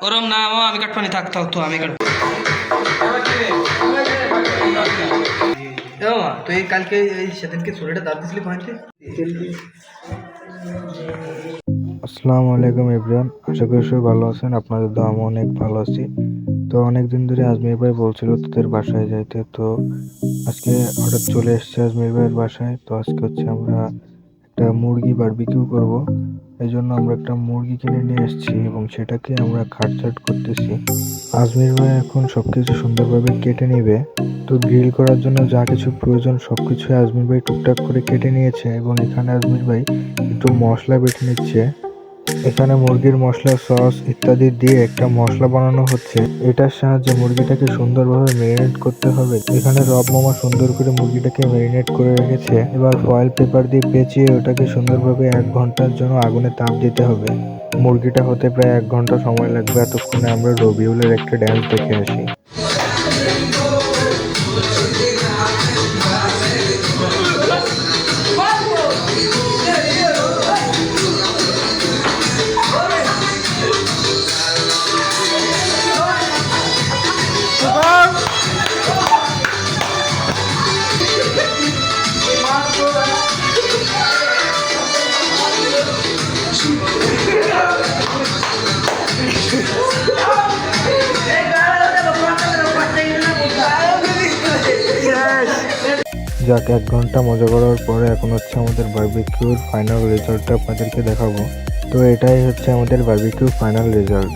ওরম না মামা, আমি কাটপানি থাকতাম তো আমি কাট। মামা তুই কালকে এই সেদিনকে ছুরিটা দাঁত দিছিলি পয়েন্টে। আসসালামু আলাইকুম এভরিওয়ান, আশা করি সবাই ভালো আছেন। আপনাদের তো আমি অনেক ভালো আছি। তো অনেকদিন ধরে আজমির ভাই বলছিল তোদের বাসায় যাইতে, তো আজকে হঠাৎ চলে এসেছে আজমির ভাইয়ের বাসায়। তো আজকে হচ্ছে আমরা একটা মুরগি বারবিকিউ করব, এই জন্য আমরা একটা মুরগি কিনে নিয়ে এসেছি এবং সেটাকে আমরা কাটছাট করতেছি। আজমির ভাই এখন সবকিছু সুন্দরভাবে কেটে নেবে। তো গ্রিল করার জন্য যা কিছু প্রয়োজন সবকিছু আজমির ভাই টুকটাক করে কেটে নিয়েছে এবং এখানে আজমির ভাই একটু মশলা বেটে নিচ্ছে। এখানে মুরগির মশলা, সস ইত্যাদি দিয়ে একটা মশলা বানানো হচ্ছে। এটার সাহায্যে মুরগিটাকে সুন্দরভাবে ম্যারিনেট করতে হবে। এখানে রব মামা সুন্দর করে মুরগিটাকে ম্যারিনেট করে রেখেছে। এবার ফয়েল পেপার দিয়ে পেঁচিয়ে ওটাকে সুন্দরভাবে 1 ঘন্টার জন্য আগুনে তাপ দিতে হবে। মুরগিটা হতে প্রায় 1 ঘন্টা সময় লাগবে। এতক্ষণে আমরা রবিউলের একটা ড্যান্স দেখে আসি। যাক, 1 ঘন্টা মজা করার পরে এখন হচ্ছে আমাদের বারবিকিউর ফাইনাল রেজাল্টটা আপনাদেরকে দেখাবো। তো এটাই হচ্ছে আমাদের বারবিকিউ ফাইনাল রেজাল্ট।